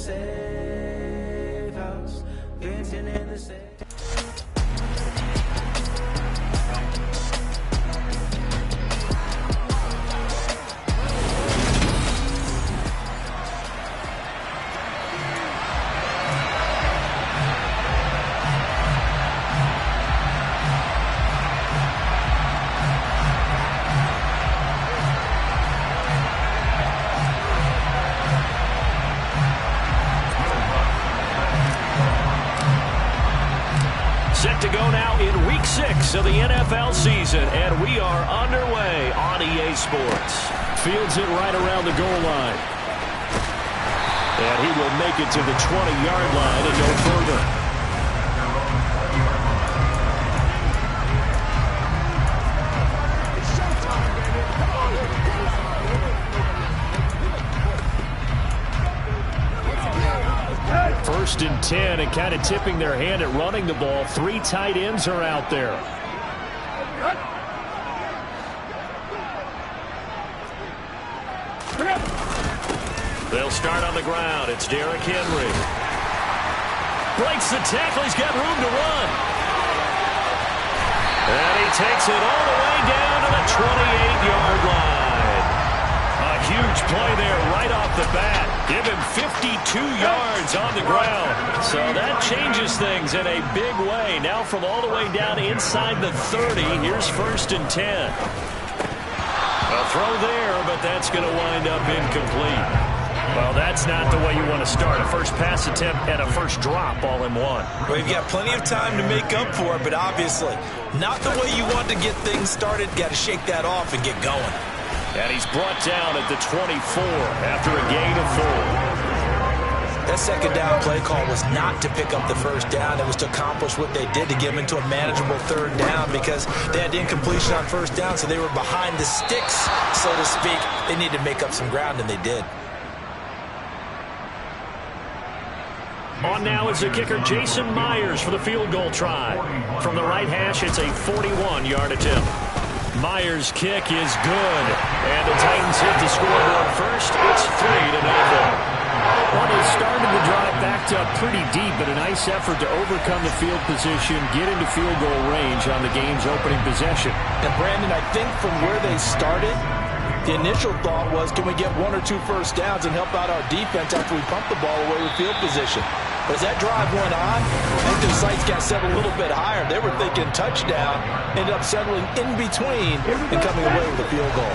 safe house, venting in the safe. Set to go now in Week 6 of the NFL season, and we are underway on EA Sports. Fields it right around the goal line. And he will make it to the 20-yard line and no further. First and 10, and kind of tipping their hand at running the ball. 3 tight ends are out there. They'll start on the ground. It's Derrick Henry. Breaks the tackle. He's got room to run. And he takes it all the way down to the 28-yard line. A huge play there right off the bat. Give him 52 yards on the ground. So that changes things in a big way. Now from all the way down inside the 30, here's first and 10. A throw there, but that's going to wind up incomplete. Well, that's not the way you want to start. A first pass attempt and a first drop all in one. Well, you've got plenty of time to make up for it, but obviously not the way you want to get things started. Got to shake that off and get going. And he's brought down at the 24 after a gain of 4. That second down play call was not to pick up the first down. It was to accomplish what they did, to get them into a manageable third down, because they had incompletion on first down, so they were behind the sticks, so to speak. They needed to make up some ground, and they did. On now is the kicker, Jason Myers, for the field goal try. From the right hash, it's a 41-yard attempt. Myers' kick is good, and the Titans hit the scoreboard first. It's 3-0. Well, they started the drive backed up pretty deep, but a nice effort to overcome the field position, get into field goal range on the game's opening possession. And Brandon, I think from where they started, the initial thought was, can we get 1 or 2 first downs and help out our defense after we pump the ball away with field position? But as that drive went on, I think their sights got set a little bit higher. They were thinking touchdown, ended up settling in between and coming away with a field goal.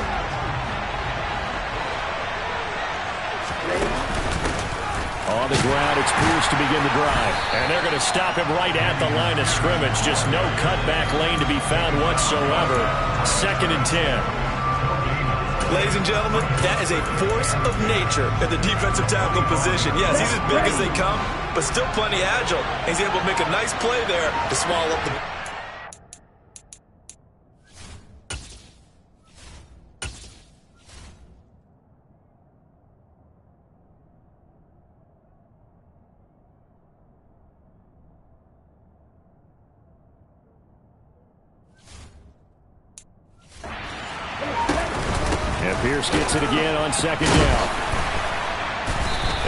On the ground, it's Pierce to begin the drive. And they're going to stop him right at the line of scrimmage. Just no cutback lane to be found whatsoever. 2nd and 10. Ladies and gentlemen, that is a force of nature at the defensive tackle position. Yes, he's as big as they come, but still plenty agile. He's able to make a nice play there to swallow up the... And Pierce gets it again on 2nd down.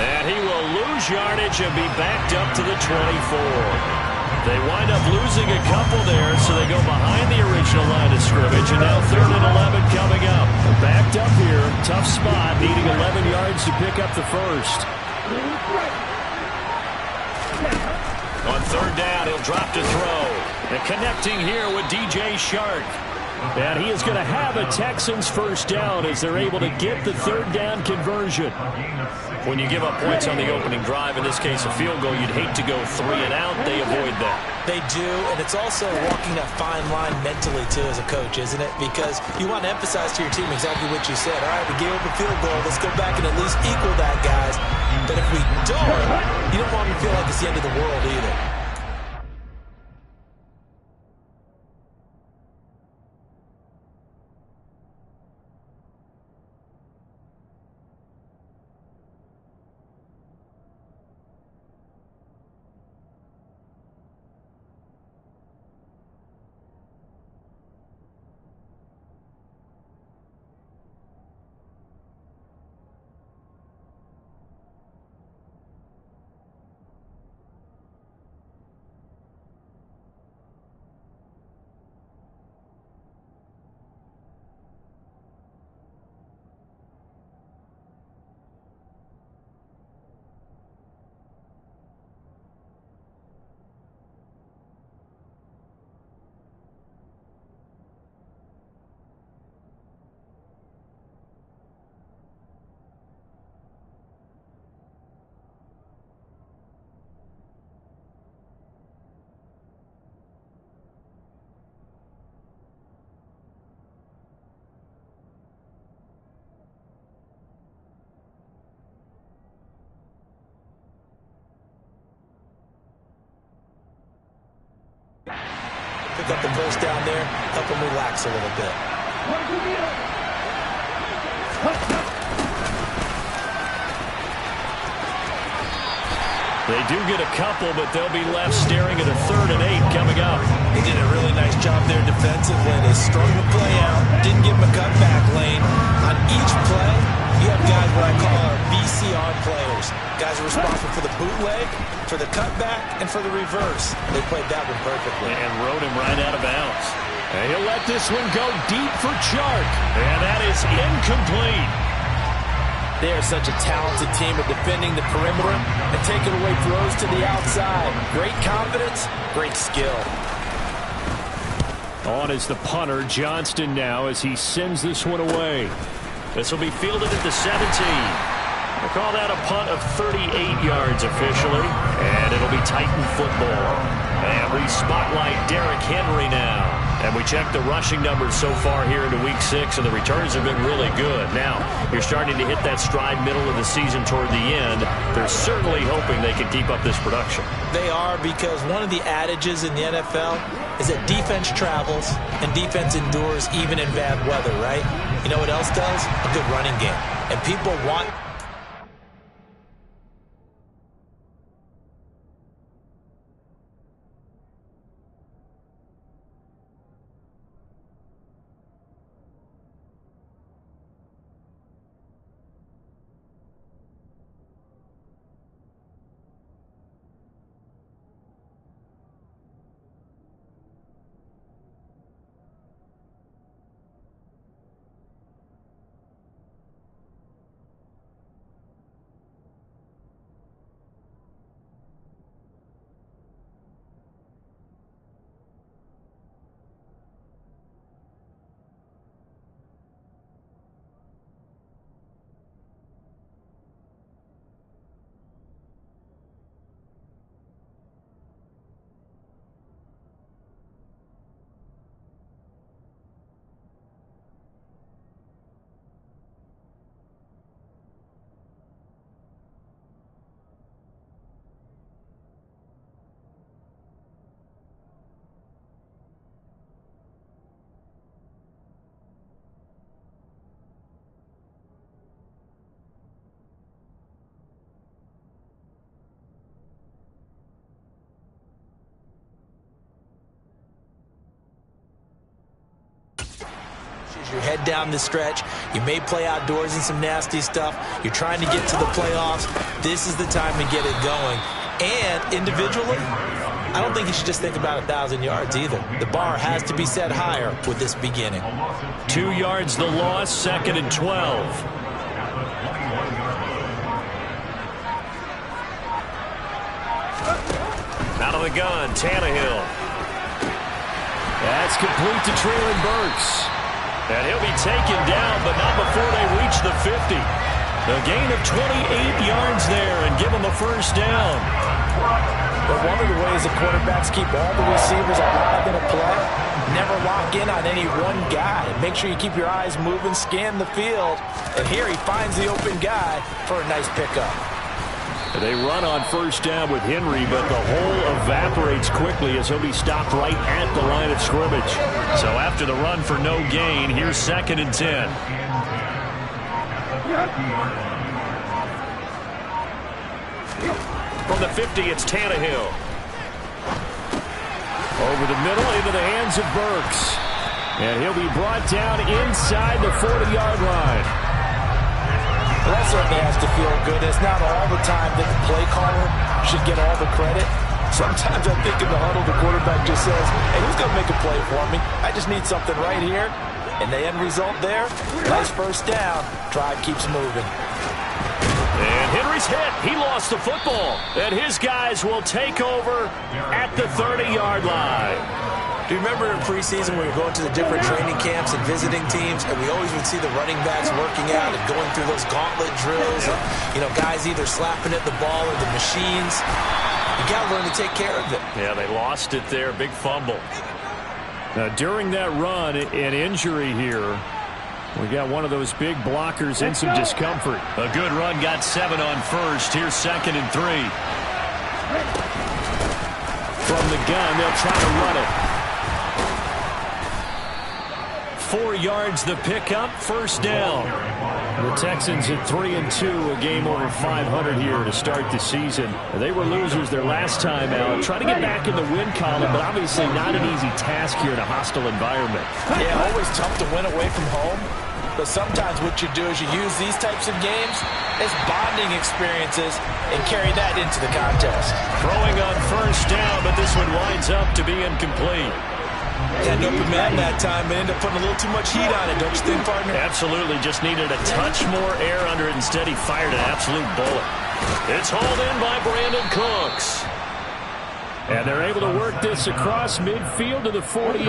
And he will lose yardage and be backed up to the 24. They wind up losing a couple there, so they go behind the original line of scrimmage, and now 3rd and 11 coming up. Backed up here, tough spot, needing 11 yards to pick up the first. On 3rd down, he'll drop to throw. And connecting here with DJ Shark. And he is going to have a Texans first down as they're able to get the 3rd down conversion. When you give up points on the opening drive, in this case a field goal, you'd hate to go 3 and out. They avoid that. They do, and it's also walking that fine line mentally, too, as a coach, isn't it? Because you want to emphasize to your team exactly what you said. All right, we gave up a field goal. Let's go back and at least equal that, guys. But if we don't, you don't want them to feel like it's the end of the world either. pick up the first down there, help them relax a little bit. They do get a couple, but they'll be left staring at a 3rd and 8 coming up. They did a really nice job there defensively. They strung the play out, didn't give them a cutback lane. On each play, you have guys what I call our VCR players. Guys are responsible for the bootleg, for the cutback, and for the reverse. They played that one perfectly. And rode him right out of bounds. And he'll let this one go deep for Chark. And that is incomplete. They are such a talented team at defending the perimeter and taking away throws to the outside. Great confidence, great skill. On is the punter, Johnston now, as he sends this one away. This will be fielded at the 17. We'll call that a punt of 38 yards officially. And it'll be Titan football. And we spotlight Derrick Henry now. And we check the rushing numbers so far here into Week 6, and the returns have been really good. Now, you're starting to hit that stride middle of the season toward the end. They're certainly hoping they can keep up this production. They are, because one of the adages in the NFL is that defense travels and defense endures even in bad weather, right? You know what else does? A good running game. And people want... As you head down the stretch, you may play outdoors in some nasty stuff. You're trying to get to the playoffs. This is the time to get it going. And individually, I don't think you should just think about 1,000 yards either. The bar has to be set higher with this beginning. 2 yards the loss, 2nd and 12. Out of the gun, Tannehill. That's complete to Treylon Burks. And he'll be taken down, but not before they reach the 50. A gain of 28 yards there and give them a first down. But one of the ways the quarterbacks keep all the receivers alive in a play, never lock in on any one guy. Make sure you keep your eyes moving, scan the field. And here he finds the open guy for a nice pickup. They run on first down with Henry, but the hole evaporates quickly as he'll be stopped right at the line of scrimmage. So after the run for no gain, here's 2nd and 10. From the 50, it's Tannehill. Over the middle, into the hands of Burks. And he'll be brought down inside the 40-yard line. Well, that certainly has to feel good. It's not all the time that the play caller should get all the credit. Sometimes I think in the huddle, the quarterback just says, hey, who's going to make a play for me? I just need something right here. And the end result there, nice first down. Drive keeps moving. And Henry's hit. He lost the football. And his guys will take over at the 30-yard line. Do you remember in preseason we were going to the different training camps and visiting teams, and we always would see the running backs working out and going through those gauntlet drills, and, you know, guys either slapping at the ball or the machines. You got to learn to take care of it. Yeah, they lost it there. Big fumble. Now, during that run, an injury here. We got one of those big blockers in some discomfort. A good run, got 7 on first. Here's 2nd and 3. From the gun, they'll try to run it. 4 yards the pickup, first down. The Texans at 3-2, a game over 500 here to start the season. They were losers their last time out. Trying to get back in the win column, but obviously not an easy task here in a hostile environment. Yeah, always tough to win away from home. But sometimes what you do is you use these types of games as bonding experiences and carry that into the contest. Throwing on first down, but this one winds up to be incomplete. Had an open man that time, but ended up putting a little too much heat on it, don't you think, partner? Absolutely. Just needed a touch more air under it. Instead, he fired an absolute bullet. It's hauled in by Brandon Cooks. And they're able to work this across midfield to the 48.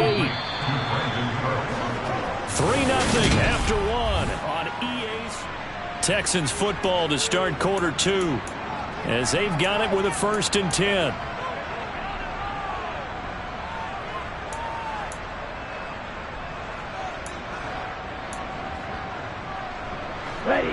3-0 after one on EA's. Texans football to start quarter 2 as they've got it with a 1st and 10. Ready.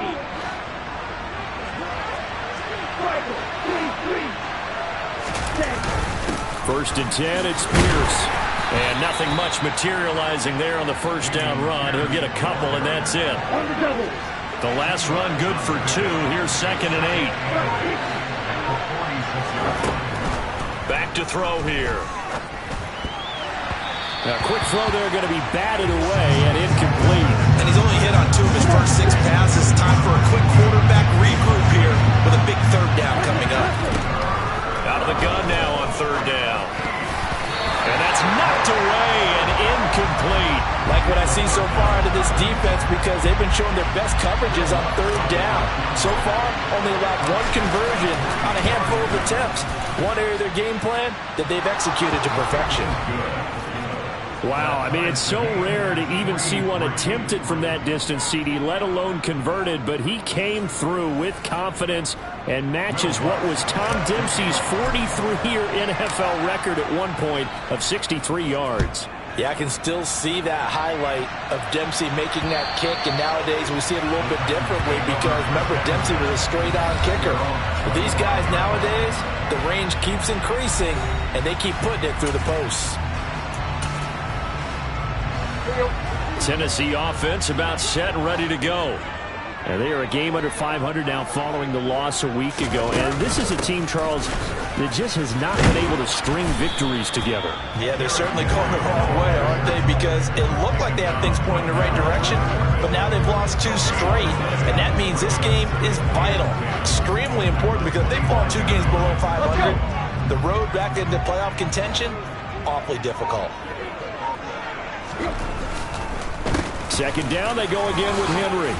1st and 10, it's Pierce. And nothing much materializing there on the first down run. He'll get a couple, and that's it. The last run good for 2. Here's 2nd and 8. Back to throw here. A quick throw there going to be batted away and incomplete. And he's only hit on 2 of his first 6 passes. Time for a quick quarterback regroup here with a big 3rd down coming up. Out of the gun now on 3rd down. And that's knocked away and incomplete. Like what I see so far out of this defense because they've been showing their best coverages on 3rd down. So far, only allowed 1 conversion on a handful of attempts. One area of their game plan that they've executed to perfection. Wow, I mean, it's so rare to even see one attempted from that distance, CD, let alone converted, but he came through with confidence and matches what was Tom Dempsey's 43-year NFL record at one point of 63 yards. Yeah, I can still see that highlight of Dempsey making that kick, and nowadays we see it a little bit differently because, remember, Dempsey was a straight-on kicker. But these guys nowadays, the range keeps increasing, and they keep putting it through the posts. Tennessee offense about set and ready to go. And they are a game under 500 now following the loss a week ago. And this is a team, Charles, that just has not been able to string victories together. Yeah, they're certainly going the wrong way, aren't they? Because it looked like they have things pointing in the right direction, but now they've lost 2 straight. And that means this game is vital, extremely important, because if they fall 2 games below 500, the road back into playoff contention, awfully difficult. 2nd down, they go again with Henry.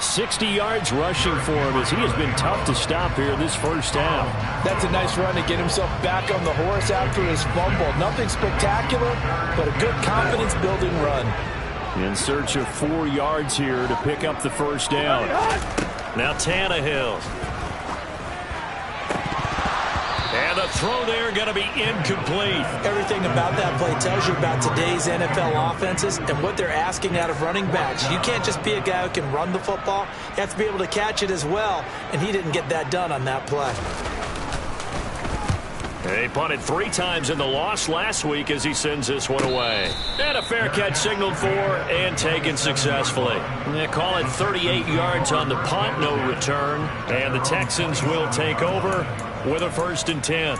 60 yards rushing for him as he has been tough to stop here this first half. That's a nice run to get himself back on the horse after his fumble. Nothing spectacular, but a good confidence-building run. In search of 4 yards here to pick up the first down. Now Tannehill. And the throw there going to be incomplete. Everything about that play tells you about today's NFL offenses and what they're asking out of running backs. You can't just be a guy who can run the football. You have to be able to catch it as well, and he didn't get that done on that play. He punted 3 times in the loss last week as he sends this one away. And a fair catch signaled for and taken successfully. They call it 38 yards on the punt, no return. And the Texans will take over with a 1st and 10.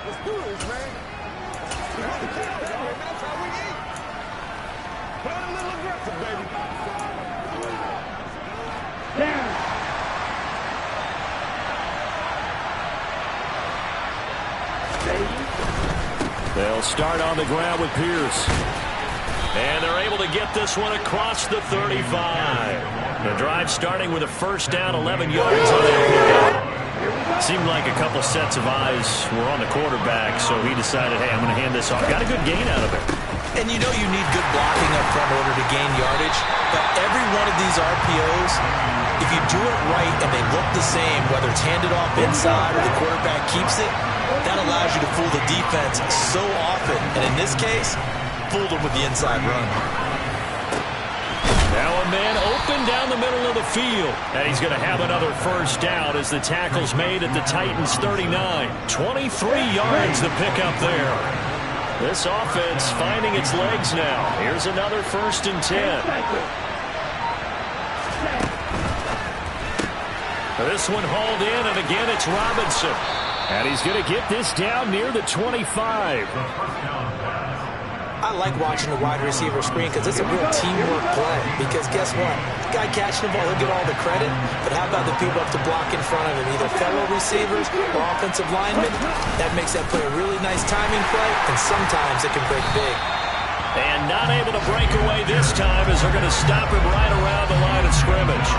Let's do this, man. That's how we eat. Play a little aggressive, baby. Down. They'll start on the ground with Pierce. And they're able to get this one across the 35. The drive starting with a first down, 11 yards on that pickup. Seemed like a couple sets of eyes were on the quarterback, so he decided, hey, I'm going to hand this off. Got a good gain out of it. And you know you need good blocking up front in order to gain yardage, but every one of these RPOs, if you do it right and they look the same, whether it's handed off inside or the quarterback keeps it, that allows you to fool the defense so often. And in this case, fooled them with the inside run. Now a man open down the middle of the field. And he's going to have another first down as the tackle's made at the Titans' 39. 23 yards to pick up there. This offense finding its legs now. Here's another 1st and 10. This one hauled in, and again it's Robinson. And he's going to get this down near the 25. I like watching the wide receiver screen because it's a real teamwork play. Because guess what? The guy catching the ball, he'll get all the credit. But how about the people up to block in front of him? Either fellow receivers or offensive linemen. That makes that play a really nice timing play, and sometimes it can break big. And not able to break away this time as they're going to stop him right around the line of scrimmage.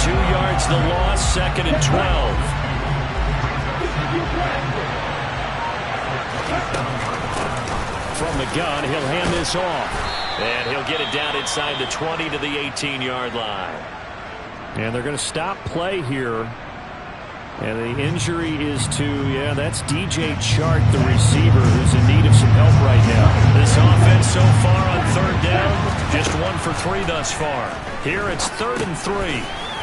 2 yards the loss, 2nd and 12. From the gun, he'll hand this off. And he'll get it down inside the 20 to the 18-yard line. And they're going to stop play here. And the injury is to, that's DJ Chark, the receiver, who's in need of some help right now. This offense so far on 3rd down, just 1 for 3 thus far. Here it's 3rd and 3.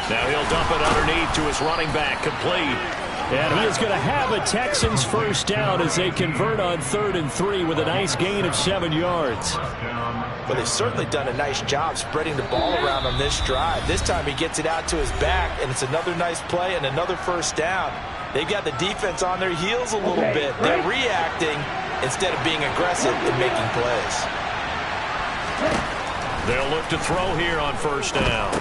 Now he'll dump it underneath to his running back, complete. And he is going to have a Texans 1st down as they convert on 3rd and 3 with a nice gain of 7 yards. Well, they've certainly done a nice job spreading the ball around on this drive. This time he gets it out to his back, and it's another nice play and another 1st down. They've got the defense on their heels a little bit. They're reacting instead of being aggressive and making plays. They'll look to throw here on 1st down.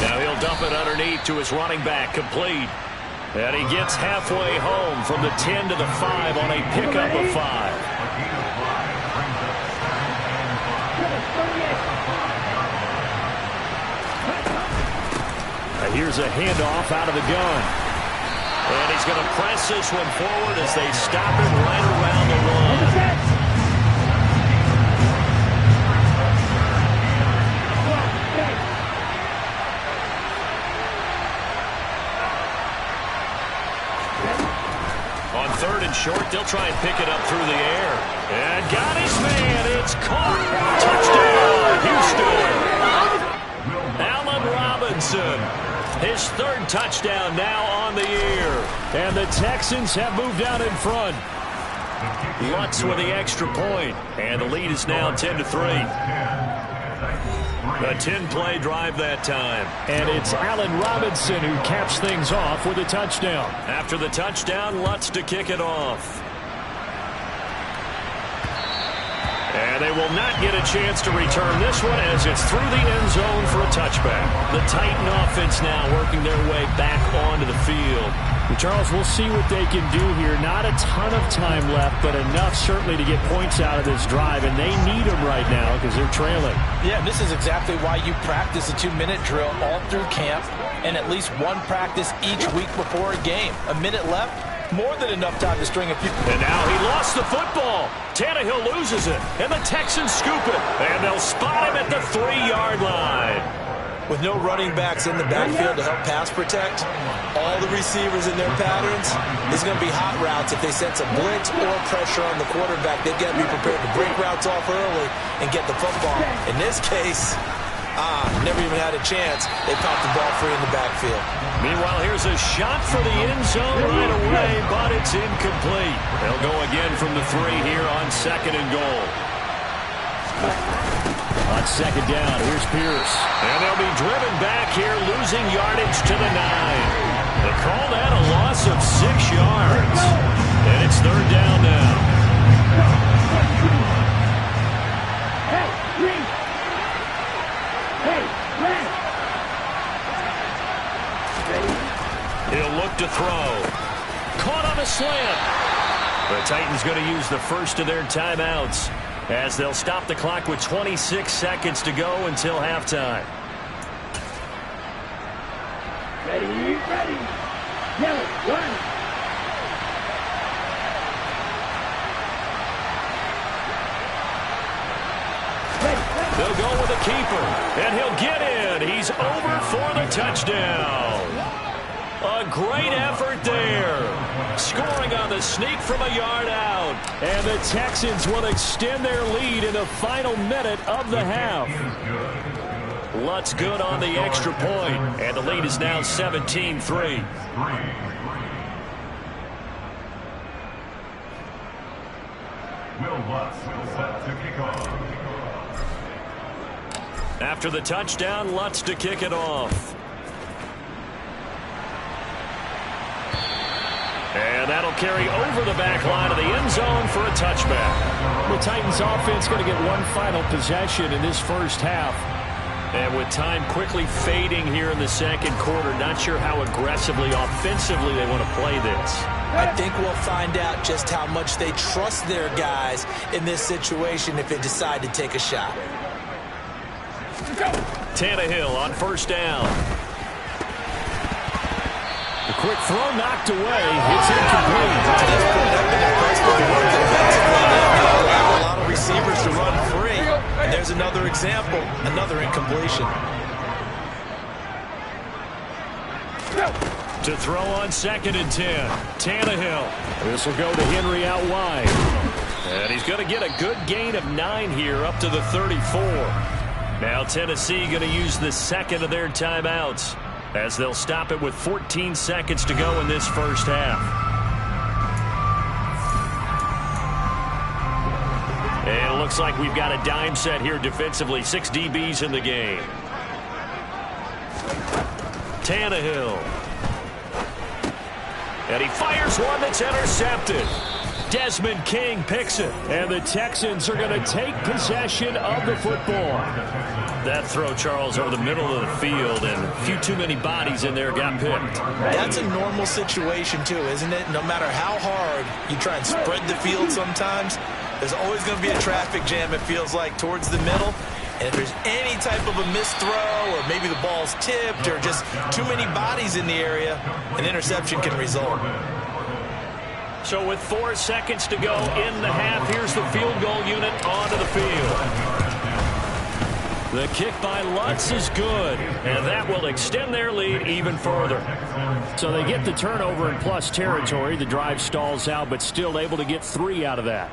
Now he'll dump it underneath to his running back, complete. And he gets halfway home from the 10 to the 5 on a pickup of 5. Here's a handoff out of the gun. And he's going to press this one forward as they stop him right around the 1. On 3rd and short, they'll try and pick it up through the air. And got his man. It's caught. Touchdown, Houston. Allen Robinson. His 3rd touchdown now on the year. And the Texans have moved out in front. Lutz with the extra point. And the lead is now 10-3. A 10-play drive that time. And it's Allen Robinson who caps things off with a touchdown. After the touchdown, Lutz to kick it off. And they will not get a chance to return this one as it's through the end zone for a touchback. The Titan offense now working their way back onto the field. Charles, we'll see what they can do here. Not a ton of time left, but enough certainly to get points out of this drive, and they need them right now because they're trailing. Yeah, this is exactly why you practice a 2-minute drill all through camp and at least one practice each week before a game. A minute left, more than enough time to string a few. And now he lost the football. Tannehill loses it, and the Texans scoop it, and they'll spot him at the 3-yard line. With no running backs in the backfield to help pass protect, all the receivers in their patterns, it's going to be hot routes if they sense a blitz or pressure on the quarterback. They've got to be prepared to break routes off early and get the football. In this case, never even had a chance. They popped the ball free in the backfield. Meanwhile, here's a shot for the end zone right away, but it's incomplete. They'll go again from the 3 here on 2nd and goal. On 2nd down, here's Pierce. And they'll be driven back here, losing yardage to the 9. They call that a loss of 6 yards. And it's 3rd down now. He'll look to throw. Caught on a slant. The Titans going to use the first of their timeouts as they'll stop the clock with 26 seconds to go until halftime. Ready. Yellow, run. They'll go with a keeper, and he'll get in. He's over for the touchdown. A great effort there. Scoring on the sneak from a yard out. And the Texans will extend their lead in the final minute of the half. Lutz good on the extra point, and the lead is now 17-3. After the touchdown, Lutz to kick it off. And that'll carry over the back line of the end zone for a touchback. The Titans offense going to get one final possession in this first half. And with time quickly fading here in the second quarter, not sure how aggressively, offensively they want to play this. I think we'll find out just how much they trust their guys in this situation if they decide to take a shot. Tannehill on first down. The quick throw knocked away. It's incomplete. To this point, I've been impressed with the work defensively. They've allowed a lot of receivers to run free. And there's another example, another incompletion. To throw on 2nd and 10. Tannehill. This will go to Henry out wide. And he's going to get a good gain of 9 here up to the 34. Now Tennessee going to use the second of their timeouts, as they'll stop it with 14 seconds to go in this first half. And it looks like we've got a dime set here defensively. 6 DBs in the game. Tannehill. And he fires one that's intercepted. Desmond King picks it. And the Texans are going to take possession of the football. That throw, Charles, over the middle of the field, and a few too many bodies in there got picked. That's a normal situation, too, isn't it? No matter how hard you try and spread the field sometimes, there's always going to be a traffic jam, it feels like, towards the middle. And if there's any type of a missed throw, or maybe the ball's tipped, or just too many bodies in the area, an interception can result. So with 4 seconds to go in the half, here's the field goal unit onto the field. The kick by Lutz is good, and that will extend their lead even further. So they get the turnover in plus territory. The drive stalls out, but still able to get 3 out of that.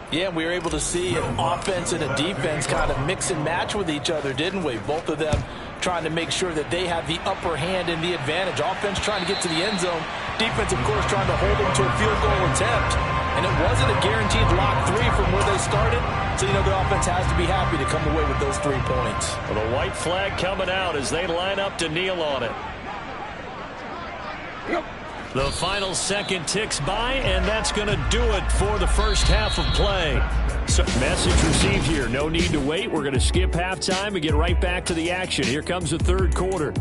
Yeah, we were able to see an offense and a defense kind of mix and match with each other, didn't we? Both of them trying to make sure that they have the upper hand and the advantage. Offense trying to get to the end zone. Defense, of course, trying to hold them to a field goal attempt. And it wasn't a guaranteed lock 3 from where they started. So, you know, the offense has to be happy to come away with those 3 points. Well, the white flag coming out as they line up to kneel on it. The final second ticks by, and that's going to do it for the first half of play. So, message received here. No need to wait. We're going to skip halftime and get right back to the action. Here comes the third quarter.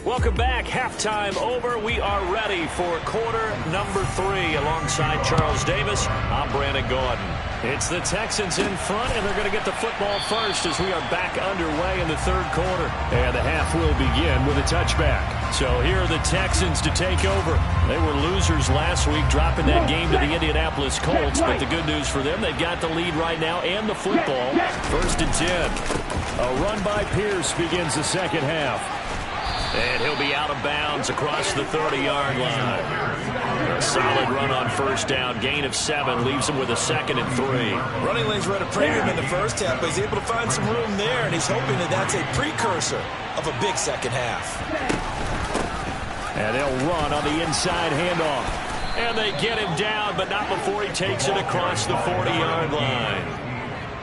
Welcome back. Halftime over. We are ready for quarter number 3. Alongside Charles Davis, I'm Brandon Gordon. It's the Texans in front, and they're going to get the football first as we are back underway in the third quarter. And the half will begin with a touchback. So here are the Texans to take over. They were losers last week, dropping that game to the Indianapolis Colts. But the good news for them, they've got the lead right now and the football. 1st and 10. A run by Pierce begins the second half. And he'll be out of bounds across the 30-yard line. A solid run on first down. Gain of 7 leaves him with a 2nd and 3. Running lanes were at a premium in the first half, but he's able to find some room there, and he's hoping that that's a precursor of a big second half. And they'll run on the inside handoff. And they get him down, but not before he takes it across the 40-yard line.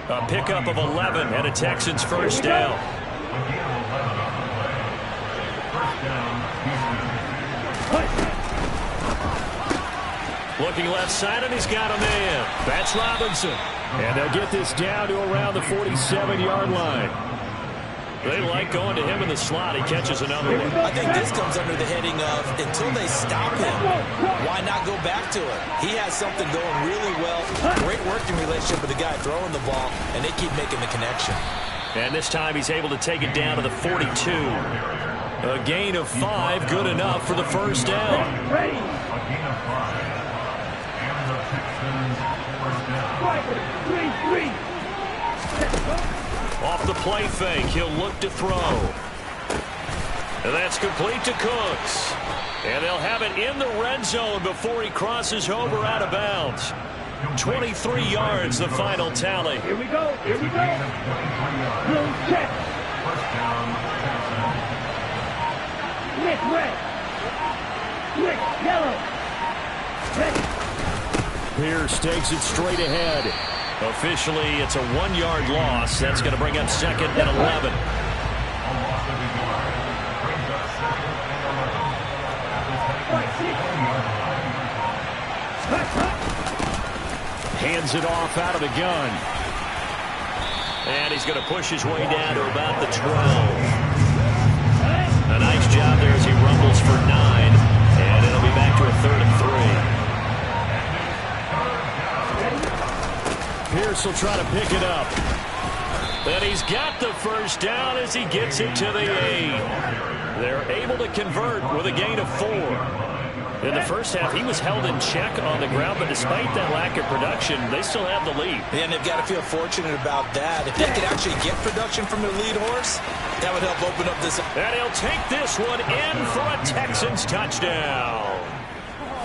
A pickup of 11 and a Texans first down. Looking left side, and he's got a man. That's Robinson. And they'll get this down to around the 47-yard line. They like going to him in the slot. He catches another one. I think this comes under the heading of, until they stop him, why not go back to it? He has something going really well. Great working relationship with the guy throwing the ball, and they keep making the connection. And this time he's able to take it down to the 42. A gain of 5, good enough for the first down. Off the play fake, he'll look to throw. And that's complete to Cooks. And they'll have it in the red zone before he crosses over out of bounds. 23 yards, the final tally. Here we go. Here we go. Blue check. Nick red. Nick yellow. Red. Pierce takes it straight ahead. Officially, it's a 1-yard loss. That's going to bring up 2nd and 11. Hands it off out of the gun. And he's going to push his way down to about the 12. A nice job there as he rumbles for 9. And it'll be back to a 3rd and 3. Pierce will try to pick it up. And he's got the first down as he gets it to the 8. They're able to convert with a gain of 4. In the first half, he was held in check on the ground, but despite that lack of production, they still have the lead. And they've got to feel fortunate about that. If they could actually get production from their lead horse, that would help open up this. And he'll take this one in for a Texans touchdown.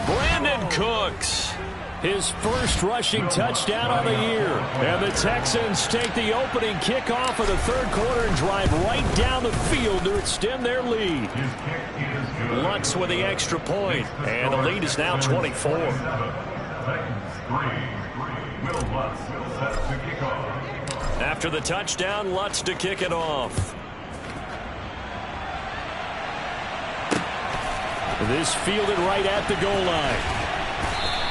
Brandon Cooks. His first rushing touchdown of the year. And the Texans take the opening kickoff of the 3rd quarter and drive right down the field to extend their lead. Lutz with the extra point, and the lead is now 24. After the touchdown, Lutz to kick it off. This fielded right at the goal line.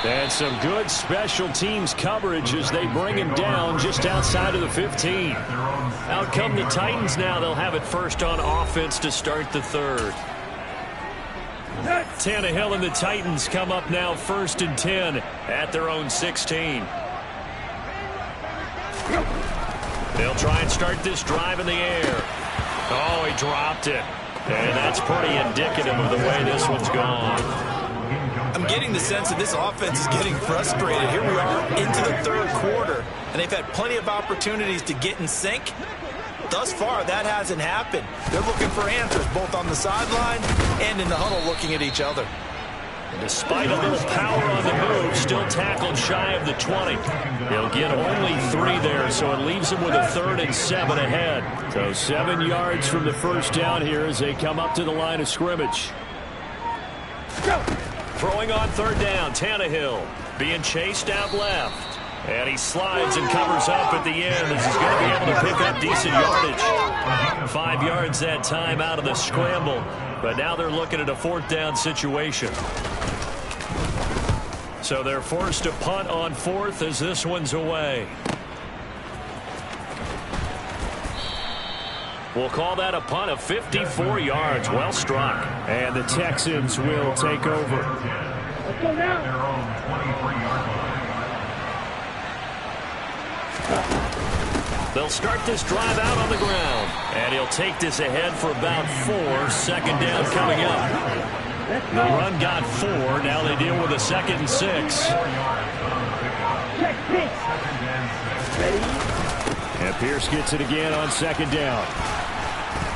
And some good special teams coverage as they bring him down just outside of the 15. Out come the Titans now. They'll have it first on offense to start the 3rd. Tannehill and the Titans come up now 1st and 10 at their own 16. They'll try and start this drive in the air. Oh, he dropped it. And that's pretty indicative of the way this one's gone. I'm getting the sense that this offense is getting frustrated. Here we are into the 3rd quarter, and they've had plenty of opportunities to get in sync. Thus far, that hasn't happened. They're looking for answers both on the sideline and in the huddle looking at each other. Despite a little power on the move, still tackled shy of the 20. He'll get only 3 there, so it leaves him with a 3rd and 7 ahead. So 7 yards from the first down here as they come up to the line of scrimmage. Throwing on 3rd down, Tannehill being chased out left. And he slides and covers up at the end as he's going to be able to pick up decent yardage. 5 yards that time out of the scramble. But now they're looking at a 4th down situation. So they're forced to punt on 4th as this one's away. We'll call that a punt of 54 yards. Well struck. And the Texans will take over. Let's go now. They'll start this drive out on the ground. And he'll take this ahead for about 4. 2nd down coming up. The run got 4. Now they deal with a 2nd and 6. And Pierce gets it again on 2nd down.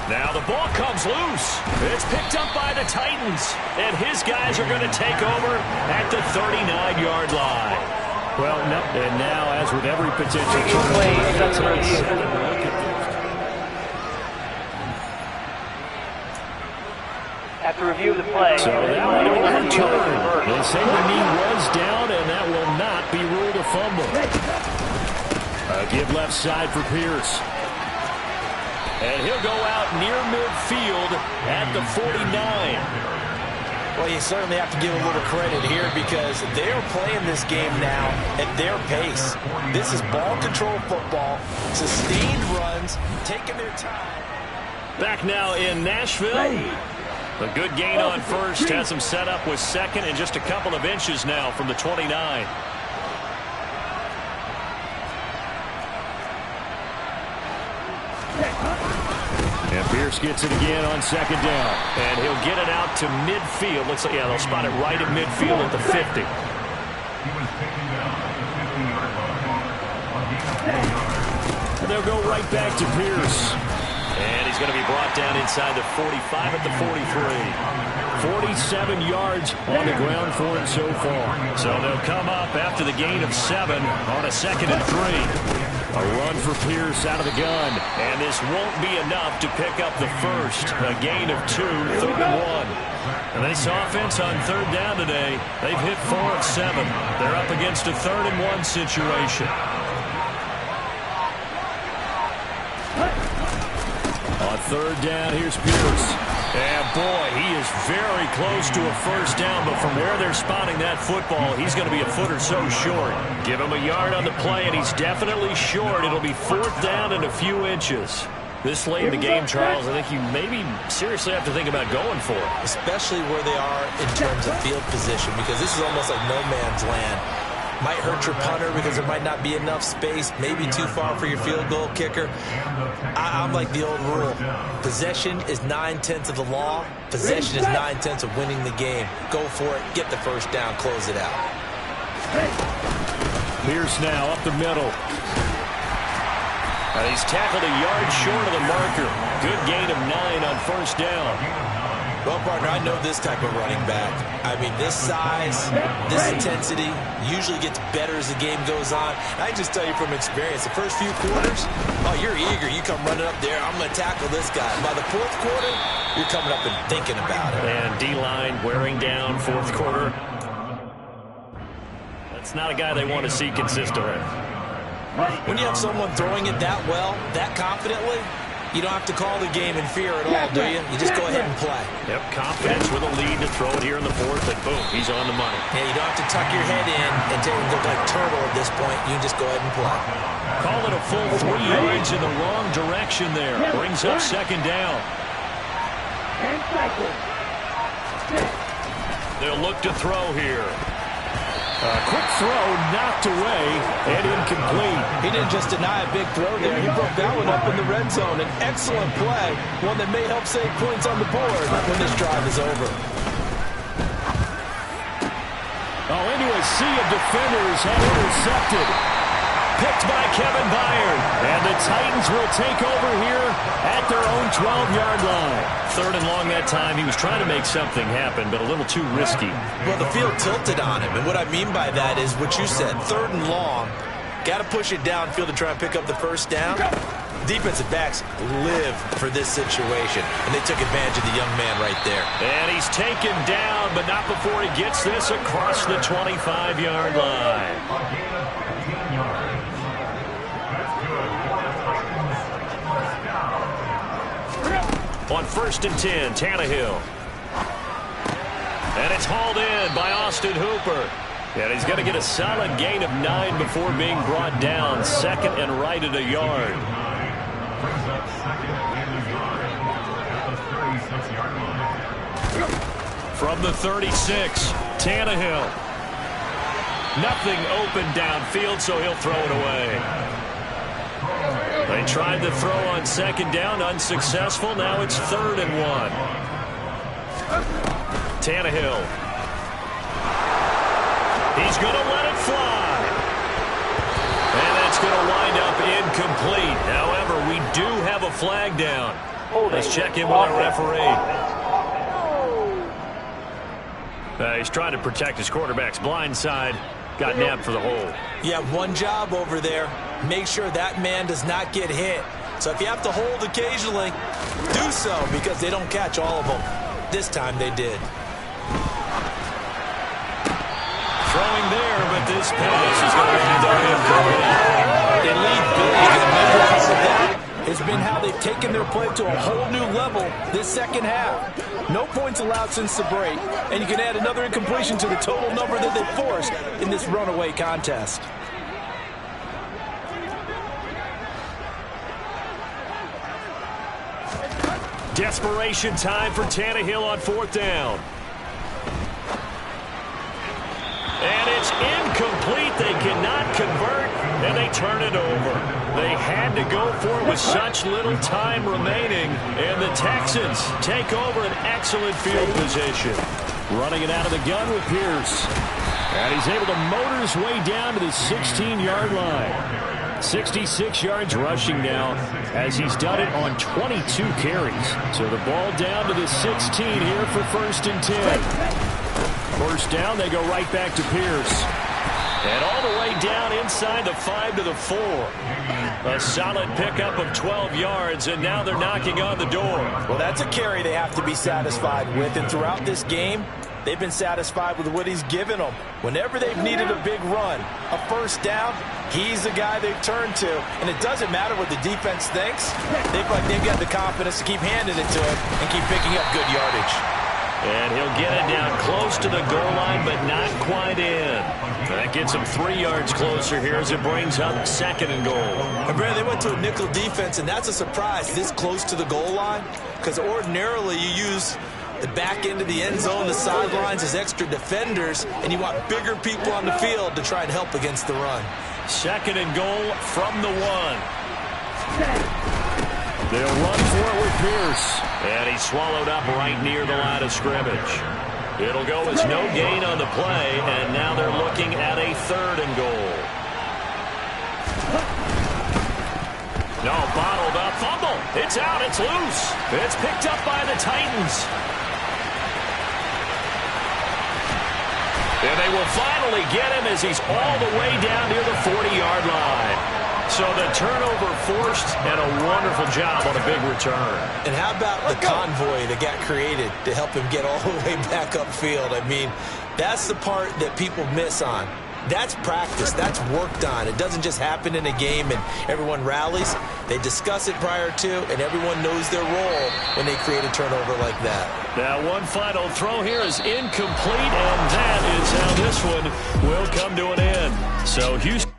Now the ball comes loose. It's picked up by the Titans. And his guys are going to take over at the 39-yard line. Well, no, and now, as with every potential After review of the play, so that one overturned. They say the knee was down, and that will not be ruled a fumble. A give left side for Pierce. And he'll go out near midfield at the 49. Well, you certainly have to give a little credit here because they're playing this game now at their pace. This is ball control football, sustained runs, taking their time. Back now in Nashville. A good gain on 1st, has him set up with 2nd and just a couple of inches now from the 29. And Pierce gets it again on 2nd down. And he'll get it out to midfield. Looks like, yeah, they'll spot it right at midfield at the 50. And they'll go right back to Pierce. And he's going to be brought down inside the 45 at the 43. 47 yards on the ground for him so far. So they'll come up after the gain of 7 on a 2nd and 3. A run for Pierce out of the gun. And this won't be enough to pick up the first. A gain of 2, 3rd and 1. And this offense on 3rd down today, they've hit 4 of 7. They're up against a 3rd and 1 situation. On 3rd down, here's Pierce. And boy, he is very close to a first down, but from where they're spotting that football, he's going to be a foot or so short. Give him a yard on the play, and he's definitely short. It'll be 4th down and a few inches. This late in the game, Charles, I think you maybe seriously have to think about going for it. Especially where they are in terms of field position, because this is almost like no man's land. Might hurt your punter because there might not be enough space, maybe too far for your field goal kicker. I'm like the old rule. Possession is 9/10 of the law. Possession is 9/10 of winning the game. Go for it, get the first down, close it out. Pierce now up the middle. He's tackled a yard short of the marker. Good gain of 9 on first down. Well, partner, I know this type of running back. I mean, this size, this intensity usually gets better as the game goes on. I just tell you from experience, the first few quarters, oh, you're eager. You come running up there, I'm going to tackle this guy. By the 4th quarter, you're coming up and thinking about it. And D-line wearing down 4th quarter. That's not a guy they want to see consistently. When you have someone throwing it that well, that confidently, you don't have to call the game in fear at all, do you? You just go ahead and play. Yep, confidence with a lead to throw it here in the 4th, and boom, he's on the money. Yeah, you don't have to tuck your head in and take him look like turtle at this point. You can just go ahead and play. Call it a full 3 yards in the wrong direction there. Brings up 2nd down. They'll look to throw here. A quick throw knocked away and incomplete. He didn't just deny a big throw there. He broke that one up in the red zone. An excellent play, one that may help save points on the board when this drive is over. Oh, into a sea of defenders and intercepted. Picked by Kevin Byard. And the Titans will take over here at their own 12-yard line. 3rd and long that time. He was trying to make something happen, but a little too risky. Well, the field tilted on him. And what I mean by that is what you said. 3rd and long. Got to push it downfield to try and pick up the first down. Defensive backs live for this situation. And they took advantage of the young man right there. And he's taken down, but not before he gets this across the 25-yard line. On 1st and 10, Tannehill. And it's hauled in by Austin Hooper. And he's going to get a solid gain of 9 before being brought down. 2nd and right at a yard. From the 36, Tannehill. Nothing open downfield, so he'll throw it away. They tried to throw on 2nd down, unsuccessful. Now it's 3rd and 1. Tannehill. He's going to let it fly. And that's going to wind up incomplete. However, we do have a flag down. Let's check in with our referee. He's trying to protect his quarterback's blind side. Got nabbed for the hold. You have one job over there. Make sure that man does not get hit. So if you have to hold occasionally, do so, because they don't catch all of them. This time they did. Throwing there, but this pass is going to end up incomplete. They lead big, and the difference of that has been how they've taken their play to a whole new level this 2nd half. No points allowed since the break, and you can add another incompletion to the total number that they forced in this runaway contest. Desperation time for Tannehill on 4th down. And it's incomplete. They cannot convert, and they turn it over. They had to go for it with such little time remaining, and the Texans take over an excellent field position. Running it out of the gun with Pierce. And he's able to motor his way down to the 16-yard line. 66 yards rushing now, as he's done it on 22 carries. So the ball down to the 16 here for 1st and 10. First down, they go right back to Pierce. And all the way down inside the 5 to the 4. A solid pickup of 12 yards, and now they're knocking on the door. Well, that's a carry they have to be satisfied with, and throughout this game, they've been satisfied with what he's given them. Whenever they've needed a big run, a first down, he's the guy they've turned to. And it doesn't matter what the defense thinks. They feel like they've got the confidence to keep handing it to him and keep picking up good yardage. And he'll get it down close to the goal line, but not quite in. That gets him 3 yards closer here as it brings up 2nd and goal. And Brad, they went to a nickel defense, and that's a surprise this close to the goal line, because ordinarily you use the back end of the end zone, the sidelines as extra defenders, and you want bigger people on the field to try and help against the run. 2nd and goal from the 1. They'll run for it with Pierce. And he's swallowed up right near the line of scrimmage. It'll go as no gain on the play, and now they're looking at a 3rd and goal. No, bottled up. Fumble. It's out. It's loose. It's picked up by the Titans. And they will finally get him as he's all the way down near the 40-yard line. So the turnover forced, and a wonderful job on a big return. And how about the convoy that got created to help him get all the way back upfield? I mean, that's the part that people miss on. That's practice. That's worked on. It doesn't just happen in a game and everyone rallies. They discuss it prior to, and everyone knows their role when they create a turnover like that. Now one final throw here is incomplete, and that is how this one will come to an end. So Houston